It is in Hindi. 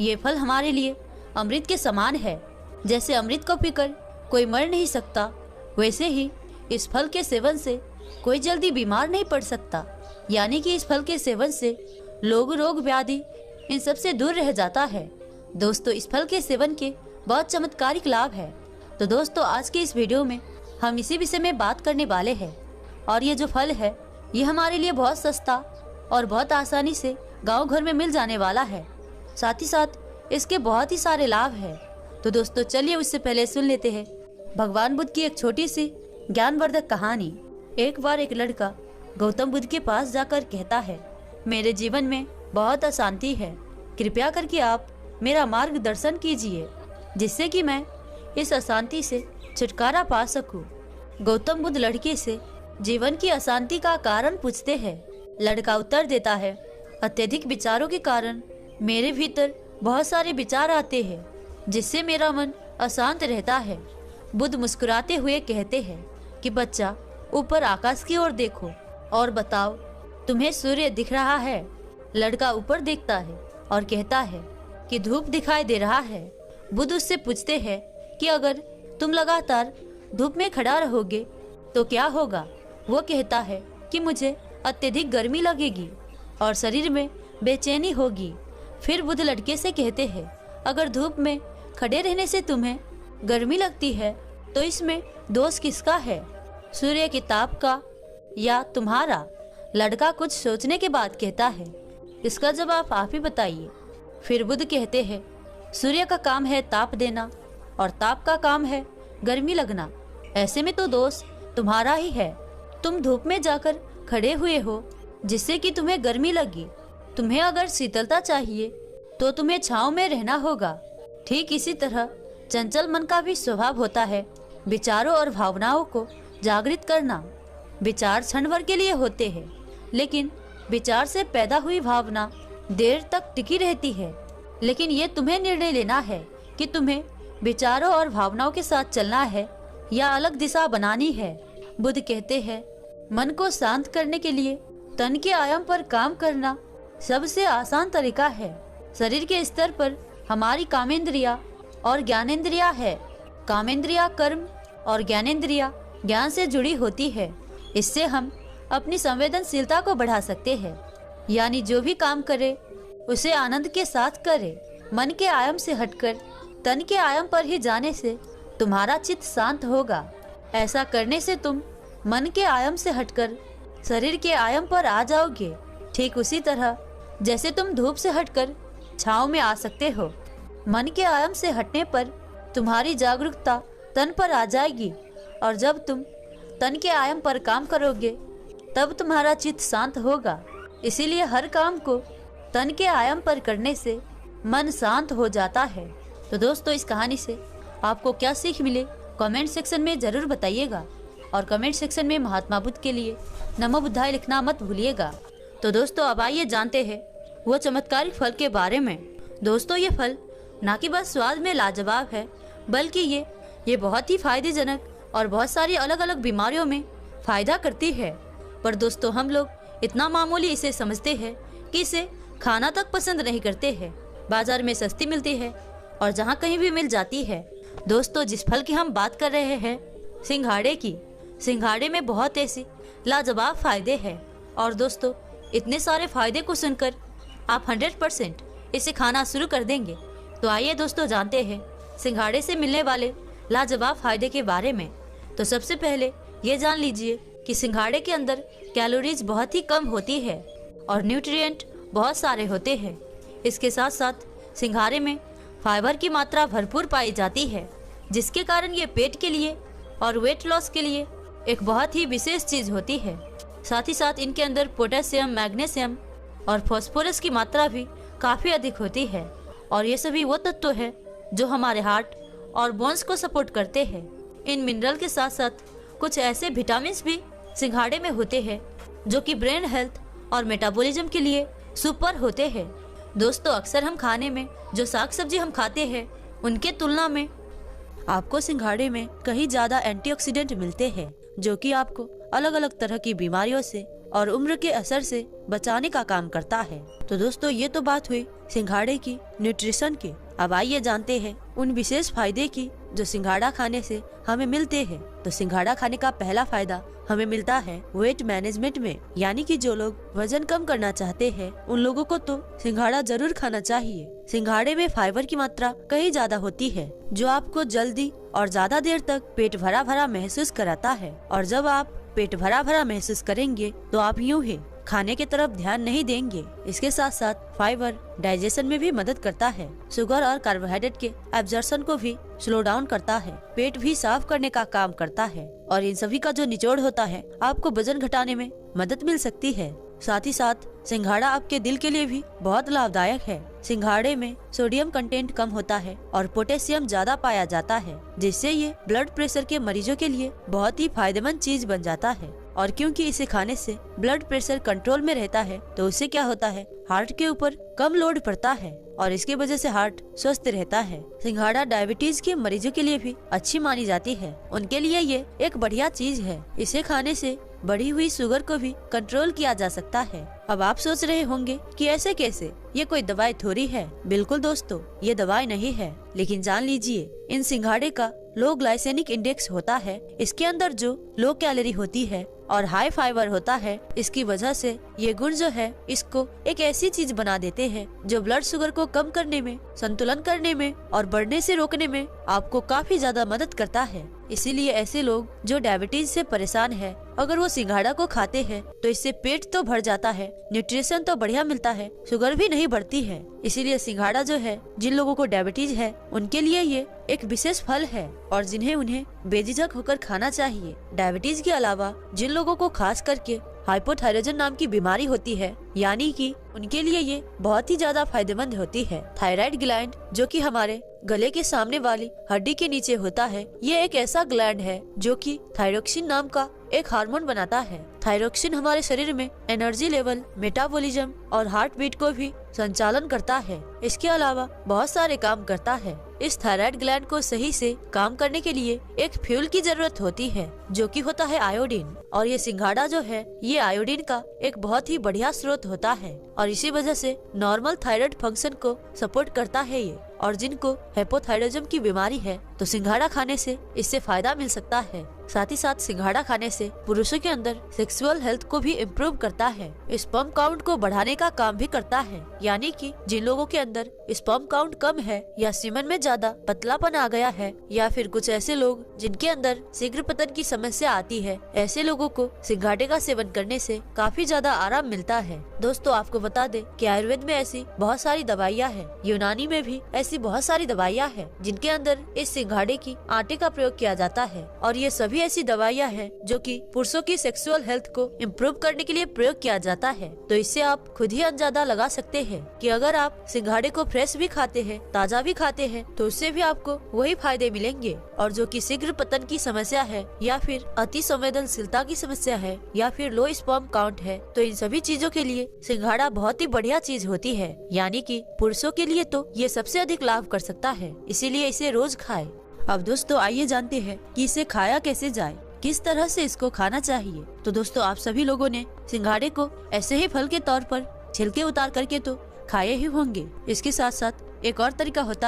ये फल हमारे लिए अमृत के समान है। जैसे अमृत को पीकर कोई मर नहीं सकता, वैसे ही इस फल के सेवन से कोई जल्दी बीमार नहीं पड़ सकता। यानी कि इस फल के सेवन से लोग रोग व्याधि इन सब से दूर रह जाता है। दोस्तों, इस फल के सेवन के बहुत चमत्कारिक लाभ है। तो दोस्तों, आज के इस वीडियो में हम इसी विषय में बात करने वाले हैं। और ये जो फल है ये हमारे लिए बहुत सस्ता और बहुत आसानी से गांव घर में मिल जाने वाला है। साथ ही साथ इसके बहुत ही सारे लाभ हैं। तो दोस्तों, चलिए उससे पहले सुन लेते हैं भगवान बुद्ध की एक छोटी सी ज्ञानवर्धक कहानी। एक बार एक लड़का गौतम बुद्ध के पास जाकर कहता है, मेरे जीवन में बहुत अशांति है, कृपया करके आप मेरा मार्गदर्शन कीजिए जिससे कि मैं इस अशांति से छुटकारा पा सकूं। गौतम बुद्ध लड़के से जीवन की अशांति का कारण पूछते हैं। लड़का उत्तर देता है, अत्यधिक विचारों के कारण मेरे भीतर बहुत सारे विचार आते हैं जिससे मेरा मन अशांत रहता है। बुद्ध मुस्कुराते हुए कहते हैं कि बच्चा, ऊपर आकाश की ओर देखो और बताओ, तुम्हें सूर्य दिख रहा है? लड़का ऊपर देखता है और कहता है कि धूप दिखाई दे रहा है। बुद्ध उससे पूछते हैं कि अगर तुम लगातार धूप में खड़ा रहोगे तो क्या होगा? वो कहता है कि मुझे अत्यधिक गर्मी लगेगी और शरीर में बेचैनी होगी। फिर बुद्ध लड़के से कहते हैं, अगर धूप में खड़े रहने से तुम्हें गर्मी लगती है तो इसमें दोष किसका है, सूर्य के ताप का या तुम्हारा? लड़का कुछ सोचने के बाद कहता है, इसका जवाब आप ही बताइए। फिर बुद्ध कहते हैं, सूर्य का काम है ताप देना और ताप का काम है गर्मी लगना। ऐसे में तो दोष तुम्हारा ही है। तुम धूप में जाकर खड़े हुए हो जिससे कि तुम्हें गर्मी लगी। तुम्हें अगर शीतलता चाहिए तो तुम्हें छांव में रहना होगा। ठीक इसी तरह चंचल मन का भी स्वभाव होता है विचारों और भावनाओं को जागृत करना। विचार क्षण भर के लिए होते हैं, लेकिन विचार से पैदा हुई भावना देर तक टिकी रहती है। लेकिन ये तुम्हें निर्णय लेना है कि तुम्हें विचारों और भावनाओं के साथ चलना है या अलग दिशा बनानी है। बुद्ध कहते हैं, मन को शांत करने के लिए तन के आयाम पर काम करना सबसे आसान तरीका है। शरीर के स्तर पर हमारी कामेंद्रिया और ज्ञानेंद्रिया है। कामेंद्रिया कर्म और ज्ञानेंद्रिया ज्ञान से जुड़ी होती है। इससे हम अपनी संवेदनशीलता को बढ़ा सकते हैं। यानी जो भी काम करे उसे आनंद के साथ करे। मन के आयाम से हटकर तन के आयाम पर ही जाने से तुम्हारा चित्त शांत होगा। ऐसा करने से तुम मन के आयाम से हटकर शरीर के आयाम पर आ जाओगे। ठीक उसी तरह जैसे तुम धूप से हटकर छांव में आ सकते हो। मन के आयाम से हटने पर तुम्हारी जागरूकता तन पर आ जाएगी और जब तुम तन के आयाम पर काम करोगे तब तुम्हारा चित्त शांत होगा। इसीलिए हर काम को तन के आयाम पर करने से मन शांत हो जाता है। तो दोस्तों, इस कहानी से आपको क्या सीख मिले कमेंट सेक्शन में जरूर बताइएगा और कमेंट सेक्शन में महात्मा बुद्ध के लिए नमो बुद्धाय लिखना मत भूलिएगा। तो दोस्तों, अब आइए जानते हैं वो चमत्कारिक फल के बारे में। दोस्तों, ये फल ना कि बस स्वाद में लाजवाब है, बल्कि ये बहुत ही फायदेजनक और बहुत सारी अलग अलग बीमारियों में फायदा करती है। पर दोस्तों, हम लोग इतना मामूली इसे समझते हैं कि इसे खाना तक पसंद नहीं करते हैं। बाजार में सस्ती मिलती है और जहाँ कहीं भी मिल जाती है। दोस्तों, जिस फल की हम बात कर रहे हैं सिंघाड़े की। सिंघाड़े में बहुत ऐसी लाजवाब फायदे हैं और दोस्तों, इतने सारे फायदे को सुनकर आप 100% इसे खाना शुरू कर देंगे। तो आइए दोस्तों, जानते हैं सिंघाड़े से मिलने वाले लाजवाब फायदे के बारे में। तो सबसे पहले ये जान लीजिए कि सिंघाड़े के अंदर कैलोरीज बहुत ही कम होती है और न्यूट्रिएंट बहुत सारे होते हैं। इसके साथ साथ सिंघाड़े में फाइबर की मात्रा भरपूर पाई जाती है, जिसके कारण ये पेट के लिए और वेट लॉस के लिए एक बहुत ही विशेष चीज़ होती है। साथ ही साथ इनके अंदर पोटेशियम, मैग्नीशियम और फास्फोरस की मात्रा भी काफ़ी अधिक होती है और ये सभी वो तत्व है जो हमारे हार्ट और बोन्स को सपोर्ट करते हैं। इन मिनरल के साथ साथ कुछ ऐसे विटामिन भी सिंघाड़े में होते हैं जो कि ब्रेन हेल्थ और मेटाबॉलिज्म के लिए सुपर होते हैं। दोस्तों, अक्सर हम खाने में जो साग सब्जी हम खाते हैं उनके तुलना में आपको सिंघाड़े में कहीं ज़्यादा एंटीऑक्सीडेंट मिलते हैं, जो कि आपको अलग अलग तरह की बीमारियों से और उम्र के असर से बचाने का काम करता है। तो दोस्तों ये तो बात हुई सिंघाड़े की न्यूट्रिशन की। अब आइए जानते हैं उन विशेष फायदे की जो सिंघाड़ा खाने से हमें मिलते हैं। तो सिंघाड़ा खाने का पहला फायदा हमें मिलता है वेट मैनेजमेंट में, यानी कि जो लोग वजन कम करना चाहते हैं उन लोगों को तो सिंघाड़ा जरूर खाना चाहिए। सिंघाड़े में फाइबर की मात्रा कहीं ज्यादा होती है जो आपको जल्दी और ज्यादा देर तक पेट भरा भरा महसूस कराता है। और जब आप पेट भरा भरा महसूस करेंगे तो आप यूं ही खाने की तरफ ध्यान नहीं देंगे। इसके साथ साथ फाइबर डाइजेशन में भी मदद करता है, शुगर और कार्बोहाइड्रेट के एब्जॉर्प्शन को भी स्लो डाउन करता है, पेट भी साफ करने का काम करता है और इन सभी का जो निचोड़ होता है आपको वजन घटाने में मदद मिल सकती है। साथ ही साथ सिंघाड़ा आपके दिल के लिए भी बहुत लाभदायक है। सिंघाड़े में सोडियम कंटेंट कम होता है और पोटेशियम ज्यादा पाया जाता है, जिससे ये ब्लड प्रेशर के मरीजों के लिए बहुत ही फायदेमंद चीज बन जाता है। और क्योंकि इसे खाने से ब्लड प्रेशर कंट्रोल में रहता है तो उससे क्या होता है, हार्ट के ऊपर कम लोड पड़ता है और इसकी वजह से हार्ट स्वस्थ रहता है। सिंघाड़ा डायबिटीज के मरीजों के लिए भी अच्छी मानी जाती है, उनके लिए ये एक बढ़िया चीज है। इसे खाने से बढ़ी हुई शुगर को भी कंट्रोल किया जा सकता है। अब आप सोच रहे होंगे कि ऐसे कैसे, ये कोई दवाई थोड़ी है। बिल्कुल दोस्तों, ये दवाई नहीं है, लेकिन जान लीजिए इन सिंघाड़े का लो ग्लाइसेमिक इंडेक्स होता है। इसके अंदर जो लो कैलोरी होती है और हाई फाइबर होता है, इसकी वजह से ये गुण जो है इसको एक ऐसी चीज बना देते हैं जो ब्लड शुगर को कम करने में, संतुलन करने में और बढ़ने से रोकने में आपको काफी ज्यादा मदद करता है। इसीलिए ऐसे लोग जो डायबिटीज से परेशान है, अगर वो सिंघाड़ा को खाते हैं तो इससे पेट तो भर जाता है, न्यूट्रिशन तो बढ़िया मिलता है, शुगर भी नहीं बढ़ती है। इसीलिए सिंघाड़ा जो है जिन लोगों को डायबिटीज है उनके लिए ये एक विशेष फल है और जिन्हें उन्हें बेझिझक होकर खाना चाहिए। डायबिटीज के अलावा जिन लोगों को खास करके हाइपोथायराइडिज्म नाम की बीमारी होती है, यानी कि उनके लिए ये बहुत ही ज्यादा फायदेमंद होती है। थायराइड ग्लैंड जो कि हमारे गले के सामने वाली हड्डी के नीचे होता है, ये एक ऐसा ग्लैंड है जो कि थायरोक्सिन नाम का एक हार्मोन बनाता है। थायरोक्सिन हमारे शरीर में एनर्जी लेवल, मेटाबॉलिज्म और हार्ट बीट को भी संचालन करता है। इसके अलावा बहुत सारे काम करता है। इस थायराइड ग्लैंड को सही से काम करने के लिए एक फ्यूल की जरूरत होती है जो कि होता है आयोडीन, और ये सिंघाड़ा जो है ये आयोडीन का एक बहुत ही बढ़िया स्रोत होता है और इसी वजह से नॉर्मल थायराइड फंक्शन को सपोर्ट करता है ये। और जिनको हाइपोथायराइडिज्म की बीमारी है तो सिंघाड़ा खाने से इससे फायदा मिल सकता है। साथ ही साथ सिंघाड़ा खाने से पुरुषों के अंदर सेक्सुअल हेल्थ को भी इम्प्रूव करता है, स्पर्म काउंट को बढ़ाने का काम भी करता है। यानी कि जिन लोगों के अंदर स्पर्म काउंट कम है या सीमन में ज्यादा पतलापन आ गया है या फिर कुछ ऐसे लोग जिनके अंदर शीघ्र पतन की समस्या आती है, ऐसे लोगों को सिंघाड़े का सेवन करने से काफी ज्यादा आराम मिलता है। दोस्तों आपको बता दें कि आयुर्वेद में ऐसी बहुत सारी दवाइयाँ हैं, यूनानी में भी ऐसी बहुत सारी दवाइयाँ हैं जिनके अंदर इस सिंघाड़े की आटे का प्रयोग किया जाता है और ये सभी ऐसी दवाइयाँ हैं जो कि पुरुषों की सेक्सुअल हेल्थ को इम्प्रूव करने के लिए प्रयोग किया जाता है। तो इससे आप खुद ही अंदाजा लगा सकते हैं कि अगर आप सिंघाड़े को फ्रेश भी खाते हैं, ताजा भी खाते हैं, तो उससे भी आपको वही फायदे मिलेंगे। और जो कि शीघ्र पतन की समस्या है या फिर अति संवेदनशीलता की समस्या है या फिर लो स्पर्म काउंट है, तो इन सभी चीजों के लिए सिंघाड़ा बहुत ही बढ़िया चीज होती है। यानी कि पुरुषों के लिए तो ये सबसे अधिक लाभ कर सकता है, इसीलिए इसे रोज खाएं। अब दोस्तों आइए जानते हैं कि इसे खाया कैसे जाए, किस तरह से इसको खाना चाहिए। तो दोस्तों आप सभी लोगों ने सिंघाड़े को ऐसे ही फल के तौर पर छिलके उतार करके तो खाए ही होंगे। इसके साथ साथ एक और तरीका होता